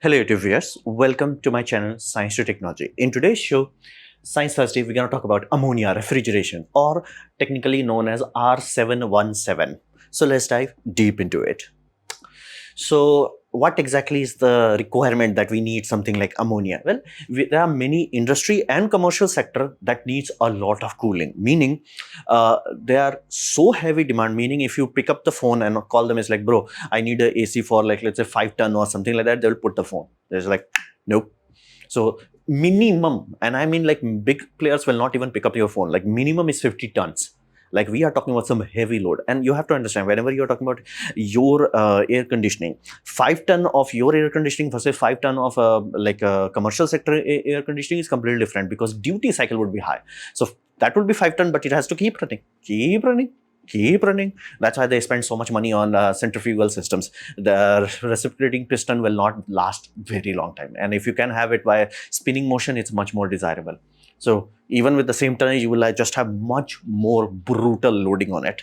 Hello YouTube viewers, welcome to my channel Science to Technology. In today's show, Science Thursday, we're going to talk about ammonia refrigeration, or technically known as R717. So let's dive deep into it. So what exactly is the requirement that we need something like ammonia? Well, there are many industry and commercial sector that needs a lot of cooling, meaning they are so heavy demand, meaning if you pick up the phone and call them, it's like, bro, I need a AC for like, let's say 5 ton or something like that, they'll put the phone. There's like, nope. So minimum, and I mean like big players will not even pick up your phone, like minimum is 50 tons. Like we are talking about some heavy load, and you have to understand whenever you're talking about your air conditioning, 5 ton of your air conditioning versus 5 ton of commercial sector air conditioning is completely different, because duty cycle would be high. So that would be 5 ton, but it has to keep running, keep running. That's why they spend so much money on centrifugal systems. The reciprocating piston will not last very long time, and if you can have it by spinning motion, it's much more desirable. So even with the same tonnage, you will just have much more brutal loading on it.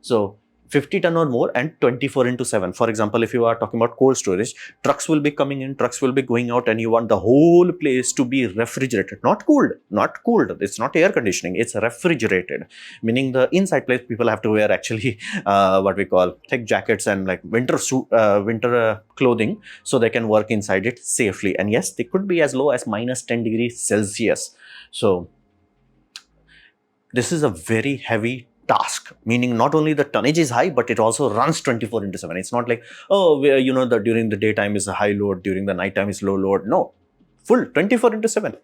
So 50 ton or more and 24/7. For example, if you are talking about cold storage, trucks will be coming in, trucks will be going out, and you want the whole place to be refrigerated, not cooled, not cooled. It's not air conditioning, it's refrigerated, meaning the inside place people have to wear actually what we call thick jackets and like winter suit, winter clothing, so they can work inside it safely. And yes, they could be as low as -10 degrees Celsius. So this is a very heavy task, meaning not only the tonnage is high, but it also runs 24/7. It's not like, oh, during the daytime is a high load, during the nighttime is low load. No, full 24/7.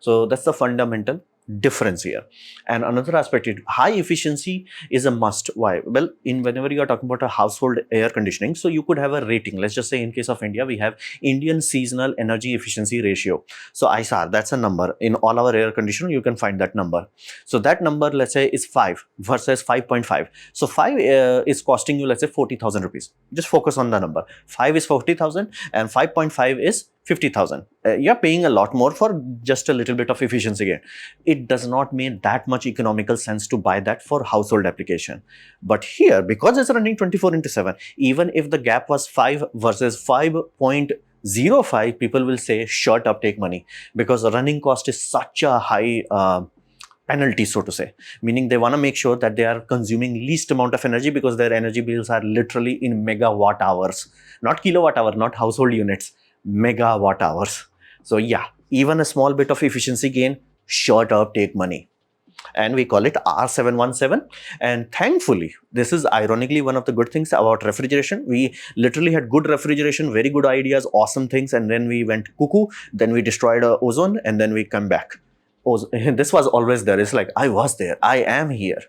So that's the fundamental difference here. And another aspect, high efficiency is a must. Why? Well, whenever you are talking about a household air conditioning, so you could have a rating. Let's just say in case of India, we have Indian Seasonal Energy Efficiency Ratio. So ISAR, that's a number. In all our air conditioner, you can find that number. So that number, let's say, is 5 versus 5.5. So 5 is costing you, let's say, 40,000 rupees. Just focus on the number. 5 is 40,000 and 5.5 is 50,000. You're paying a lot more for just a little bit of efficiency gain. It does not make that much economical sense to buy that for household application. But here, because it's running 24/7, even if the gap was 5 versus 5.05, people will say, shut up, take money, because the running cost is such a high penalty, so to say, meaning they want to make sure that they are consuming least amount of energy, because their energy bills are literally in megawatt hours, not kilowatt hour, not household units, megawatt hours. So yeah, even a small bit of efficiency gain, shut up, take money. And we call it R717. And thankfully, this is ironically one of the good things about refrigeration. We literally had good refrigeration, very good ideas, awesome things, and then we went cuckoo, then we destroyed ozone, and then we come back. This was always there. It's like, I was there, I am here.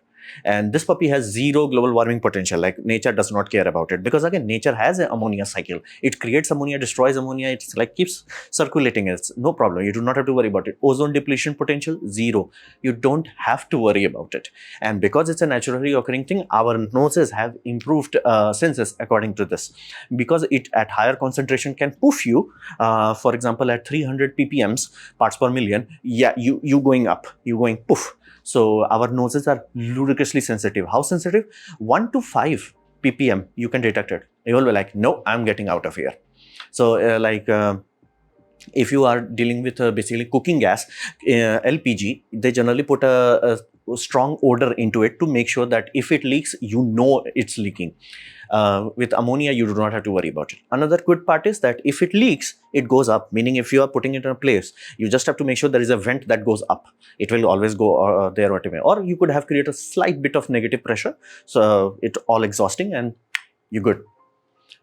And this puppy has zero global warming potential. Like, nature does not care about it, because again, nature has an ammonia cycle. It creates ammonia, destroys ammonia. It's like keeps circulating. It's no problem. You do not have to worry about it. Ozone depletion potential, zero. You don't have to worry about it. And because it's a naturally occurring thing, our noses have improved senses according to this, because it at higher concentration can poof you. For example, at 300 ppms, parts per million, yeah, you going up, you going poof. So our noses are ludicrously sensitive. How sensitive? 1 to 5 ppm, you can detect it. You will be like, no, I'm getting out of here. So if you are dealing with basically cooking gas, LPG, they generally put a strong odor into it to make sure that if it leaks, you know it's leaking. With ammonia, you do not have to worry about it. Another good part is that if it leaks, it goes up, meaning if you are putting it in a place, you just have to make sure there is a vent that goes up. It will always go there or whatever. Or you could have created a slight bit of negative pressure, so it all exhausting, and you're good.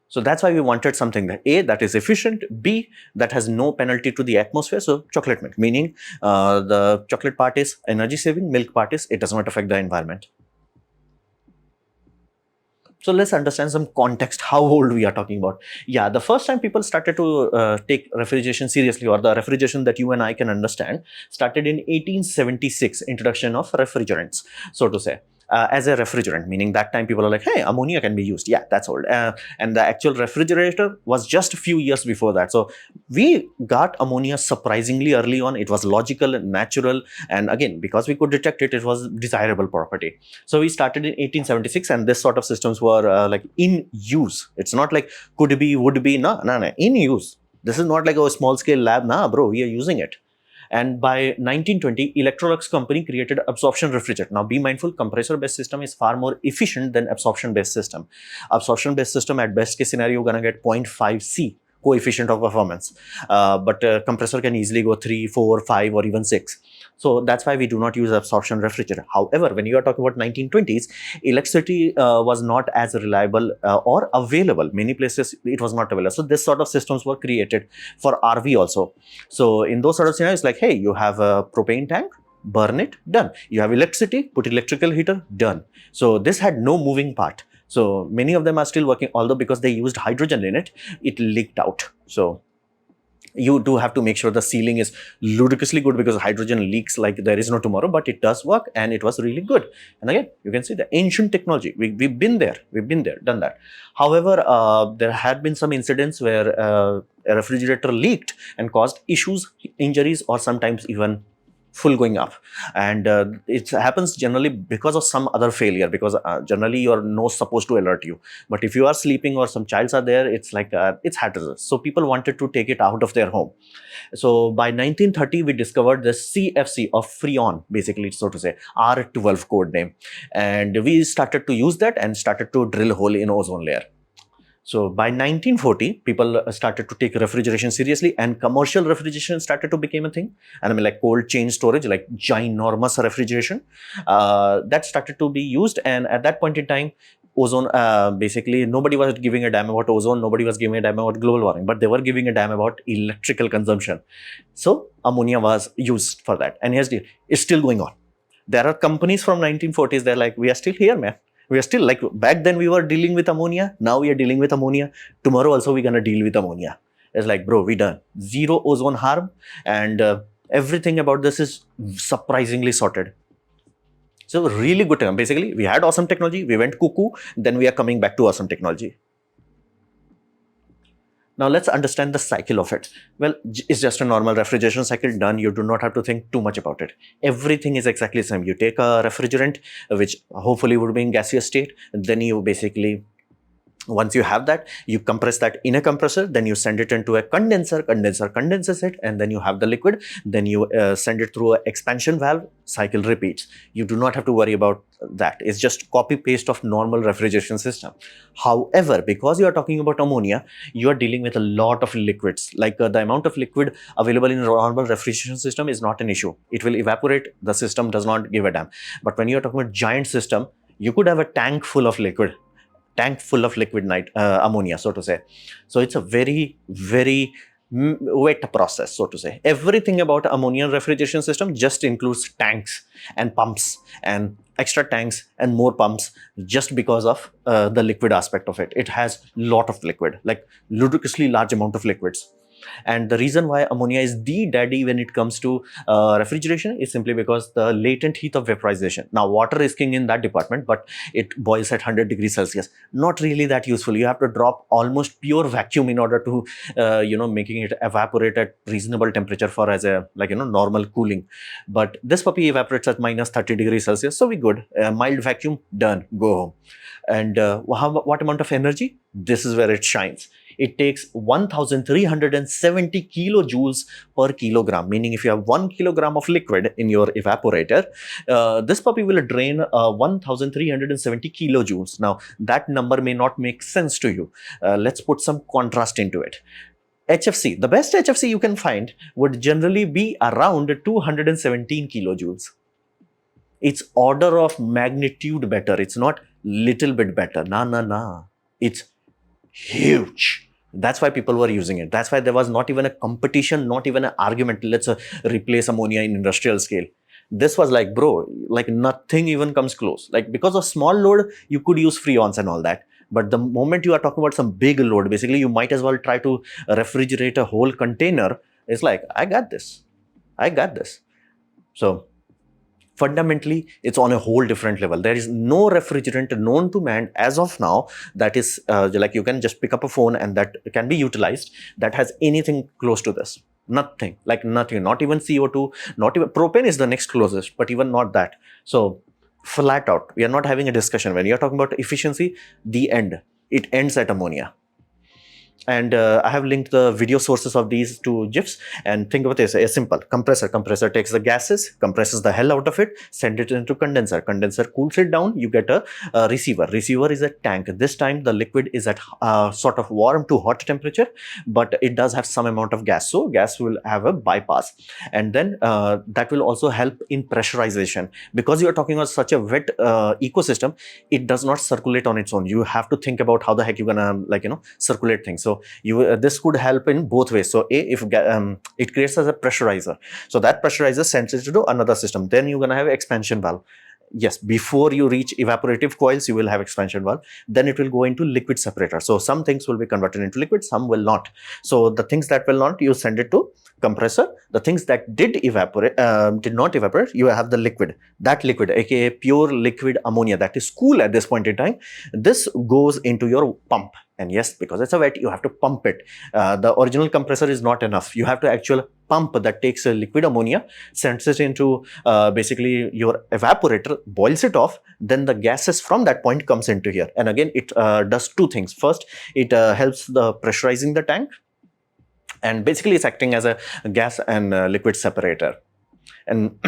So that's why we wanted something that A, that is efficient, B, that has no penalty to the atmosphere. So chocolate milk, meaning the chocolate part is energy saving, milk part is it does not affect the environment. So let's understand some context, how old we are talking about. Yeah, the first time people started to take refrigeration seriously, or the refrigeration that you and I can understand, started in 1876, introduction of refrigerants, so to say. As a refrigerant, meaning that time people are like, hey, ammonia can be used. Yeah, that's old. And the actual refrigerator was just a few years before that. So we got ammonia surprisingly early on. It was logical and natural. And again, because we could detect it, it was desirable property. So we started in 1876, and this sort of systems were like in use. It's not like could be, would be, no, in use. This is not like a small scale lab. Nah, bro, we are using it. And by 1920, Electrolux company created absorption refrigerator. Now be mindful, compressor-based system is far more efficient than absorption-based system. Absorption-based system at best case scenario, you're gonna get 0.5 C coefficient of performance. But compressor can easily go 3, 4, 5 or even 6. So that's why we do not use absorption refrigerator. However, when you are talking about 1920s, electricity was not as reliable or available. Many places it was not available. So this sort of systems were created for RV also. So in those sort of scenarios, like, hey, you have a propane tank, burn it, done. You have electricity, put electrical heater, done. So this had no moving part. So many of them are still working, although because they used hydrogen in it, it leaked out. So you do have to make sure the sealing is ludicrously good, because hydrogen leaks like there is no tomorrow, but it does work and it was really good. And again, you can see the ancient technology. We've been there, done that. However, there had been some incidents where a refrigerator leaked and caused issues, injuries, or sometimes even full going up. And it happens generally because of some other failure, because generally your nose supposed to alert you, but if you are sleeping or some childs are there, it's like it's hazardous. So people wanted to take it out of their home. So by 1930 we discovered the CFC of Freon, basically, so to say, R12 code name, and we started to use that and started to drill hole in ozone layer. So by 1940, people started to take refrigeration seriously, and commercial refrigeration started to become a thing. And I mean, like cold chain storage, like ginormous refrigeration, that started to be used. And at that point in time, ozone, basically, nobody was giving a damn about ozone. Nobody was giving a damn about global warming, but they were giving a damn about electrical consumption. So ammonia was used for that. And here's it's still going on. There are companies from 1940s. They're like, we are still here, man. We are still, like, back then we were dealing with ammonia. Now we are dealing with ammonia. Tomorrow also we're going to deal with ammonia. It's like, bro, we done. Zero ozone harm. And everything about this is surprisingly sorted. So really good time. Basically, we had awesome technology. We went cuckoo. Then we are coming back to awesome technology. Now let's understand the cycle of it. Well, it's just a normal refrigeration cycle, done. You do not have to think too much about it. Everything is exactly the same. You take a refrigerant, which hopefully would be in gaseous state. Then you basically, once you have that, you compress that in a compressor, then you send it into a condenser condenses it, and then you have the liquid, then you send it through an expansion valve, cycle repeats. You do not have to worry about that. It's just copy paste of normal refrigeration system. However, because you are talking about ammonia, you are dealing with a lot of liquids. Like the amount of liquid available in a normal refrigeration system is not an issue. It will evaporate. The system does not give a damn. But when you are talking about giant system, you could have a tank full of liquid, ammonia, so to say. So it's a very, very wet process, so to say. Everything about ammonia refrigeration system just includes tanks and pumps and extra tanks and more pumps, just because of the liquid aspect of it. It has lot of liquid, like ludicrously large amount of liquids. And the reason why ammonia is the daddy when it comes to refrigeration is simply because the latent heat of vaporization. Now, water is king in that department, but it boils at 100 degrees Celsius. Not really that useful. You have to drop almost pure vacuum in order to, making it evaporate at reasonable temperature for as a, normal cooling. But this puppy evaporates at minus 30 degrees Celsius. So we good. Mild vacuum, done, go home. And what amount of energy? This is where it shines. It takes 1370 kilojoules per kilogram, meaning if you have 1 kilogram of liquid in your evaporator, this puppy will drain 1370 kilojoules. Now, that number may not make sense to you. Let's put some contrast into it. HFC, the best HFC you can find would generally be around 217 kilojoules. It's order of magnitude better. It's not little bit better. Nah. It's huge. That's why people were using it. That's why there was not even a competition, not even an argument. Let's replace ammonia in industrial scale. This was like, bro, like nothing even comes close. Like, because of small load, you could use freons and all that. But the moment you are talking about some big load, basically, you might as well try to refrigerate a whole container. It's like, I got this. So fundamentally, it's on a whole different level. There is no refrigerant known to man as of now that is like you can just pick up a phone and that can be utilized that has anything close to this. Nothing, like nothing, not even CO2, not even propane is the next closest, but even not that. So flat out, we are not having a discussion. When you're talking about efficiency, it ends at ammonia. And I have linked the video sources of these two GIFs. And think about this: a simple compressor. Compressor takes the gases, compresses the hell out of it, send it into condenser. Condenser cools it down. You get a receiver. Receiver is a tank. This time the liquid is at sort of warm to hot temperature, but it does have some amount of gas. So gas will have a bypass, and then that will also help in pressurization. Because you are talking about such a wet ecosystem, it does not circulate on its own. You have to think about how the heck you're gonna circulate things. So you this could help in both ways. So if it creates as a pressurizer, so that pressurizer sends it to another system. Then you're gonna have expansion valve. Yes, before you reach evaporative coils, you will have expansion valve. Then it will go into liquid separator. So some things will be converted into liquid, some will not. So the things that will not, you send it to compressor. The things that did not evaporate, you have the liquid. That liquid, aka pure liquid ammonia, that is cool at this point in time. This goes into your pump. And yes, because it's a wet, you have to pump it. The original compressor is not enough. You have to actually pump that takes a liquid ammonia, sends it into basically your evaporator, boils it off, then the gases from that point comes into here. And again, it does two things. First, it helps the pressurizing the tank, and basically it's acting as a gas and liquid separator. And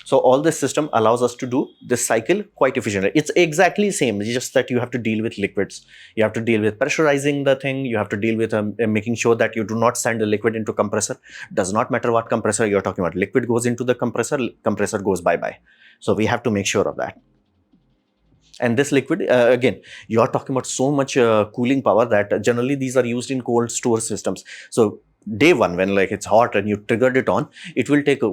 so all this system allows us to do this cycle quite efficiently. It's exactly same, it's just that you have to deal with liquids. You have to deal with pressurizing the thing. You have to deal with making sure that you do not send the liquid into compressor. Does not matter what compressor you're talking about. Liquid goes into the compressor, compressor goes bye-bye. So we have to make sure of that. And this liquid, again, you are talking about so much cooling power that generally these are used in cold store systems. So day one, when like it's hot and you triggered it on, it will take a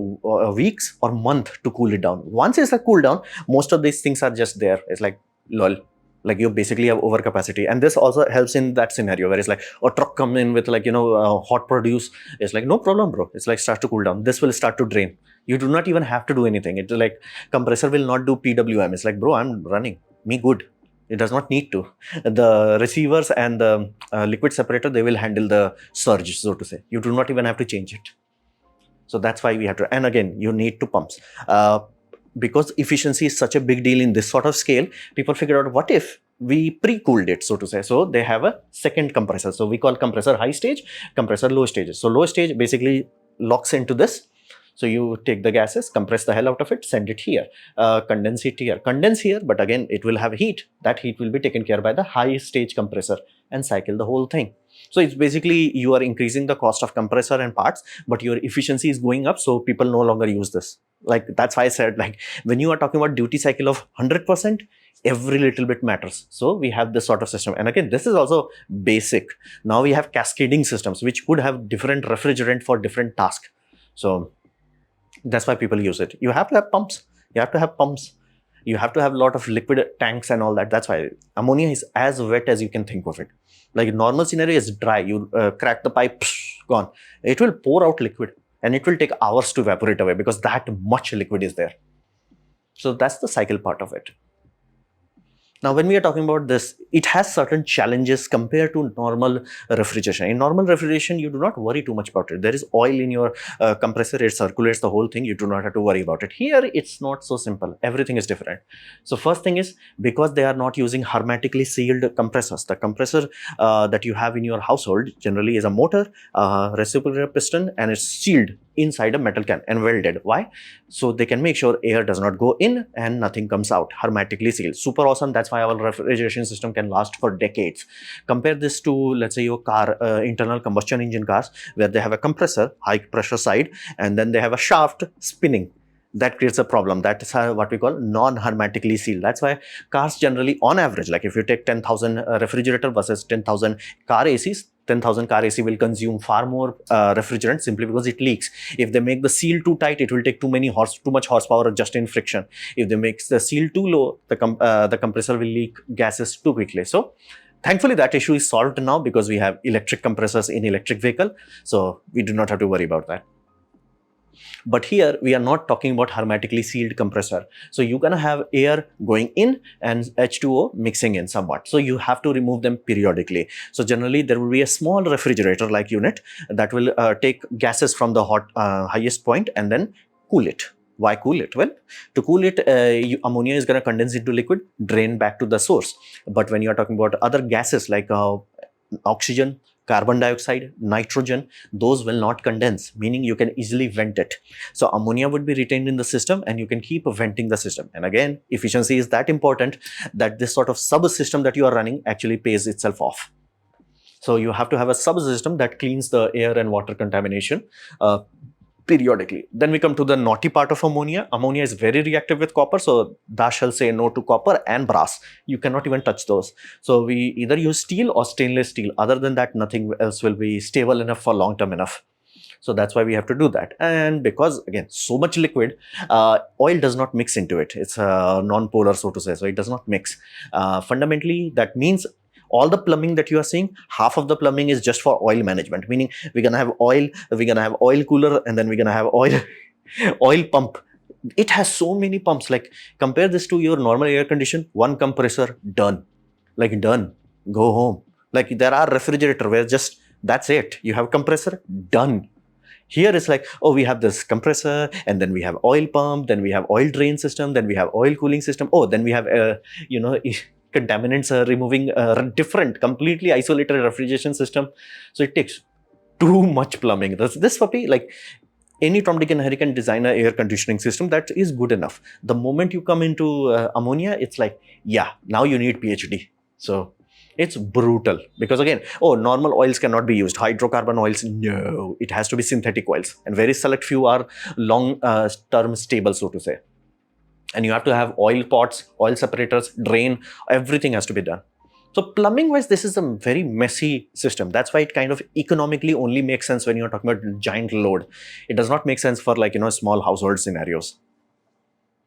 weeks or month to cool it down. Once it's a cool down, most of these things are just there. It's like lol, like you basically have overcapacity. And this also helps in that scenario where it's like a truck comes in with hot produce. It's like, no problem, bro. It's like start to cool down. This will start to drain. You do not even have to do anything. It's like compressor will not do PWM. It's like, bro, I'm running. Me good. It does not need to. The receivers and the liquid separator, they will handle the surge, so to say. You do not even have to change it. So that's why we have to. And again, you need two pumps. Because efficiency is such a big deal in this sort of scale, people figure out, what if we pre-cooled it, so to say. So they have a second compressor. So we call compressor high stage, compressor low stages. So low stage basically locks into this. So you take the gases, compress the hell out of it, send it here, condense it here, condense here, but again, it will have heat. That heat will be taken care by the high stage compressor and cycle the whole thing. So it's basically you are increasing the cost of compressor and parts, but your efficiency is going up. So people no longer use this. Like that's why I said, like when you are talking about duty cycle of 100%, every little bit matters. So we have this sort of system. And again, this is also basic. Now we have cascading systems, which could have different refrigerant for different tasks. So that's why people use it. You have to have pumps. You have to have pumps. You have to have a lot of liquid tanks and all that. That's why ammonia is as wet as you can think of it. Like normal scenario is dry. You crack the pipe, gone. It will pour out liquid and it will take hours to evaporate away because that much liquid is there. So that's the cycle part of it. Now, when we are talking about this, it has certain challenges compared to normal refrigeration. In normal refrigeration, you do not worry too much about it. There is oil in your compressor. It circulates the whole thing. You do not have to worry about it. Here, it's not so simple. Everything is different. So first thing is, because they are not using hermetically sealed compressors, the compressor that you have in your household generally is a motor, reciprocating piston, and it's sealed inside a metal can and welded. Why? So they can make sure air does not go in and nothing comes out. Hermetically sealed. Super awesome. That's why our refrigeration system can last for decades. Compare this to, let's say, your car, internal combustion engine cars, where they have a compressor, high pressure side, and then they have a shaft spinning. That creates a problem. That is what we call non-hermetically sealed. That's why cars generally, on average, like if you take 10,000 refrigerator versus 10,000 car ACs, 10,000 car AC will consume far more refrigerant simply because it leaks. If they make the seal too tight, it will take too much horsepower just in friction. If they make the seal too low, the compressor will leak gases too quickly. So thankfully, that issue is solved now because we have electric compressors in electric vehicle. So we do not have to worry about that. But here we are not talking about hermetically sealed compressor. So you're gonna have air going in and H2O mixing in somewhat. So you have to remove them periodically. So generally there will be a small refrigerator like unit that will take gases from the highest point and then cool it. Why cool it? Well, to cool it, ammonia is going to condense into liquid, drain back to the source. But when you are talking about other gases like oxygen, carbon dioxide, nitrogen, those will not condense, meaning you can easily vent it. So ammonia would be retained in the system and you can keep venting the system. And again, efficiency is that important that this sort of subsystem that you are running actually pays itself off. So you have to have a subsystem that cleans the air and water contamination periodically. Then we come to the naughty part of ammonia. Ammonia is very reactive with copper, so thou shall say no to copper and brass. You cannot even touch those. So we either use steel or stainless steel. Other than that, nothing else will be stable enough for long term enough. So that's why we have to do that. And because again, so much liquid, oil does not mix into it. It's non-polar, so to say. So it does not mix. Fundamentally, that means all the plumbing that you are seeing, half of the plumbing is just for oil management, meaning we're gonna have oil, we're gonna have oil cooler, and then we're gonna have oil pump. It has so many pumps. Like compare this to your normal air condition, one compressor, done. Like done, go home. Like there are refrigerator where just that's it. You have compressor, done. Here it's like, oh, we have this compressor, and then we have oil pump, then we have oil drain system, then we have oil cooling system. Oh, then we have contaminants removing different, completely isolated refrigeration system. So it takes too much plumbing. This puppy, like any Tom, Dick and Harry can design an air conditioning system that is good enough. The moment you come into ammonia, it's like, yeah, now you need PhD. So it's brutal because again, oh, normal oils cannot be used. Hydrocarbon oils, no, it has to be synthetic oils, and very select few are long term stable, so to say. And you have to have oil pots, oil separators, drain, everything has to be done. So plumbing wise, this is a very messy system. That's why it kind of economically only makes sense when you're talking about giant load. It does not make sense for like, small household scenarios.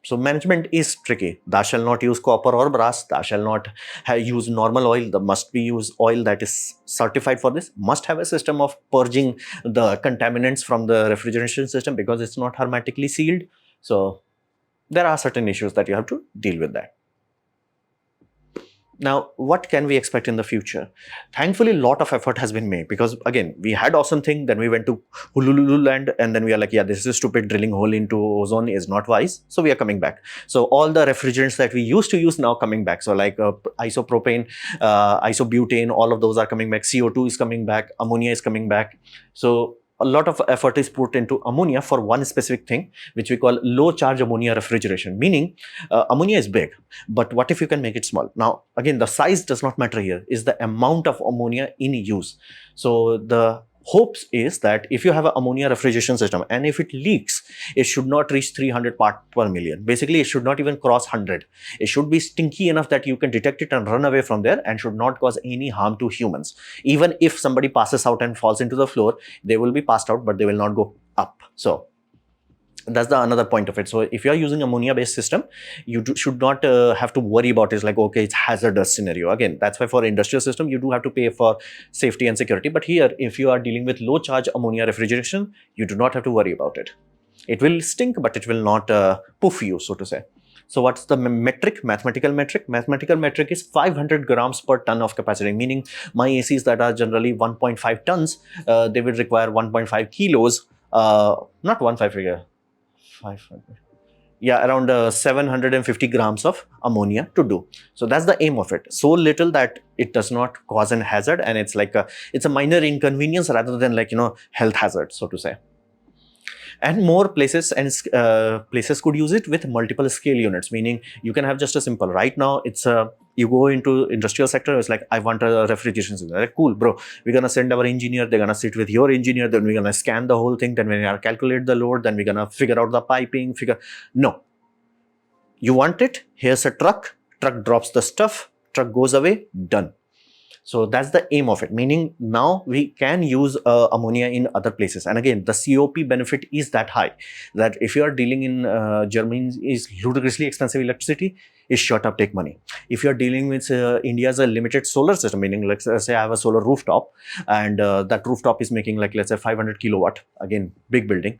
So management is tricky. Thou shall not use copper or brass. Thou shall not use normal oil. There must be use oil that is certified for this. Must have a system of purging the contaminants from the refrigeration system because it's not hermetically sealed. So there are certain issues that you have to deal with that. Now, what can we expect in the future? Thankfully, a lot of effort has been made because again, we had awesome thing, then we went to Hululu land and then we are like, yeah, this is stupid, drilling hole into ozone is not wise. So we are coming back. So all the refrigerants that we used to use now coming back. So like isopropane, isobutane, all of those are coming back. CO2 is coming back, ammonia is coming back. So a lot of effort is put into ammonia for one specific thing, which we call low charge ammonia refrigeration, meaning ammonia is big, but what if you can make it small? Now, again, the size does not matter here, is the amount of ammonia in use. So the hopes is that if you have an ammonia refrigeration system and if it leaks, it should not reach 300 parts per million. Basically, it should not even cross 100. It should be stinky enough that you can detect it and run away from there and should not cause any harm to humans. Even if somebody passes out and falls into the floor, they will be passed out, but they will not go up. So that's the another point of it. So if you are using ammonia based system, you should not have to worry about it. It's like, okay, it's hazardous scenario. Again, that's why for industrial system, you do have to pay for safety and security. But here, if you are dealing with low charge ammonia refrigeration, you do not have to worry about it. It will stink, but it will not poof you, so to say. So what's the metric, mathematical metric? Mathematical metric is 500 grams per ton of capacity, meaning my ACs that are generally 1.5 tons, they will require 1.5 kilos, not 1.5 figure. 500. Yeah, around 750 grams of ammonia to do. So that's the aim of it. So little that it does not cause an hazard, and it's like it's a minor inconvenience rather than like health hazard, so to say. And more places and places could use it with multiple scale units, meaning you can have just a simple. Right now, it's you go into industrial sector, it's like, I want a refrigeration system. Like, cool, bro. We're gonna send our engineer. They're gonna sit with your engineer. Then we're gonna scan the whole thing. Then we're gonna calculate the load. Then we're gonna figure out the piping. No. You want it? Here's a truck. Truck drops the stuff. Truck goes away. Done. So that's the aim of it, meaning now we can use ammonia in other places. And again, the COP benefit is that high that if you are dealing in Germany is ludicrously expensive electricity, is short up take money. If you're dealing with India's a limited solar system, meaning let's say I have a solar rooftop and that rooftop is making like, let's say 500 kilowatt, again, big building.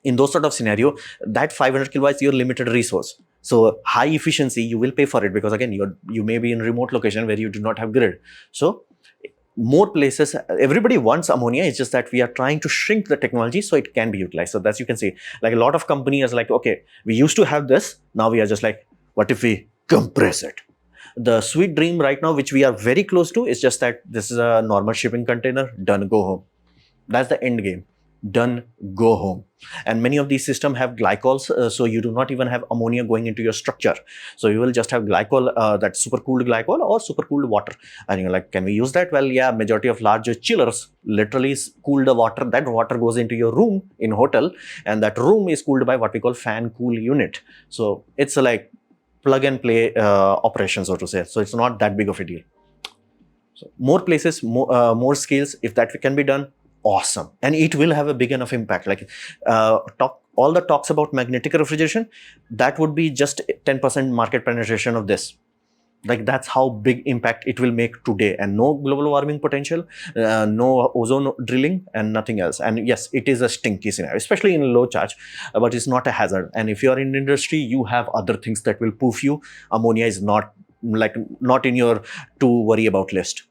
In those sort of scenario, that 500 kilowatt is your limited resource. So high efficiency, you will pay for it because again, you may be in remote location where you do not have grid. So more places, everybody wants ammonia. It's just that we are trying to shrink the technology so it can be utilized. So that's, you can see, like a lot of companies are like, okay, we used to have this. Now we are just like, what if we compress it? The sweet dream right now, which we are very close to, is just that this is a normal shipping container, done, go home. That's the end game. Done, go home. And many of these systems have glycols, so you do not even have ammonia going into your structure. So you will just have glycol, that supercooled glycol or supercooled water. And you're like, can we use that? Well, yeah, majority of large chillers literally cool the water. That water goes into your room in hotel, and that room is cooled by what we call fan cool unit. So it's like plug and play operation, so to say. So it's not that big of a deal. So more places, more scales, if that can be done, awesome. And it will have a big enough impact. Like all the talks about magnetic refrigeration, that would be just 10% market penetration of this. Like that's how big impact it will make today, and no global warming potential, no ozone drilling, and nothing else. And yes, it is a stinky scenario, especially in low charge, but it's not a hazard. And if you are in industry, you have other things that will poof you. Ammonia is not in your to worry about list.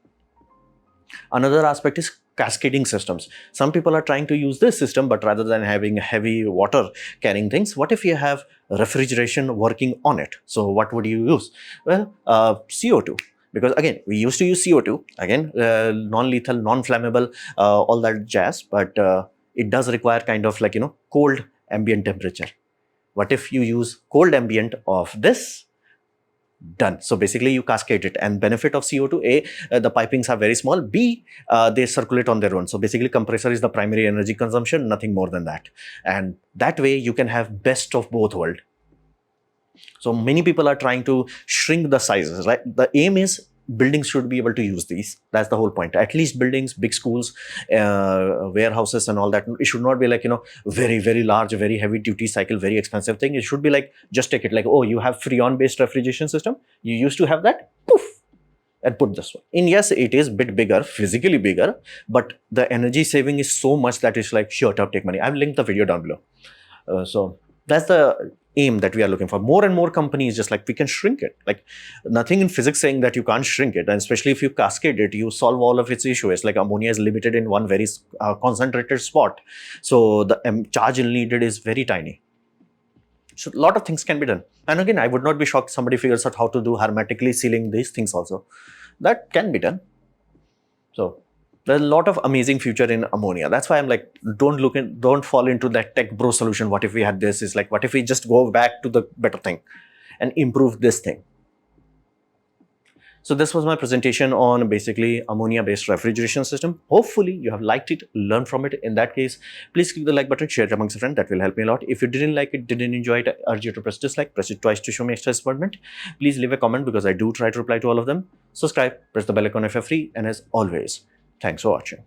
Another aspect is cascading systems. Some people are trying to use this system, but rather than having heavy water carrying things, what if you have refrigeration working on it? So what would you use? Well, CO2. Because again, we used to use CO2, again, non-lethal, non-flammable, all that jazz, but it does require kind of like, cold ambient temperature. What if you use cold ambient of this? Done. So basically you cascade it, and benefit of CO2, A, the pipings are very small, B, they circulate on their own. So basically compressor is the primary energy consumption, nothing more than that. And that way you can have best of both worlds. So many people are trying to shrink the sizes, right? The aim is buildings should be able to use these. That's the whole point. At least buildings, big schools, warehouses and all that. It should not be like, very, very large, very heavy duty cycle, very expensive thing. It should be like, just take it like, oh, you have Freon based refrigeration system. You used to have that, poof, and put this one. And yes, it is a bit bigger, physically bigger, but the energy saving is so much that it's like, sure, take money. I've linked the video down below. So that's the aim that we are looking for. More and more companies just like, we can shrink it. Like nothing in physics saying that you can't shrink it. And especially if you cascade it, you solve all of its issues. Like ammonia is limited in one very concentrated spot. So the charge needed is very tiny. So a lot of things can be done. And again, I would not be shocked somebody figures out how to do hermetically sealing these things also. That can be done. So there's a lot of amazing future in ammonia. That's why I'm like, don't fall into that tech bro solution. What if we had this? Is like, what if we just go back to the better thing and improve this thing? So this was my presentation on basically ammonia based refrigeration system. Hopefully you have liked it, learned from it. In that case, please click the like button, share it amongst a friend. That will help me a lot. If you didn't like it, didn't enjoy it, I urge you to press dislike, press it twice to show me extra disappointment. Please leave a comment because I do try to reply to all of them. Subscribe, press the bell icon if you're free, and as always, thanks for watching.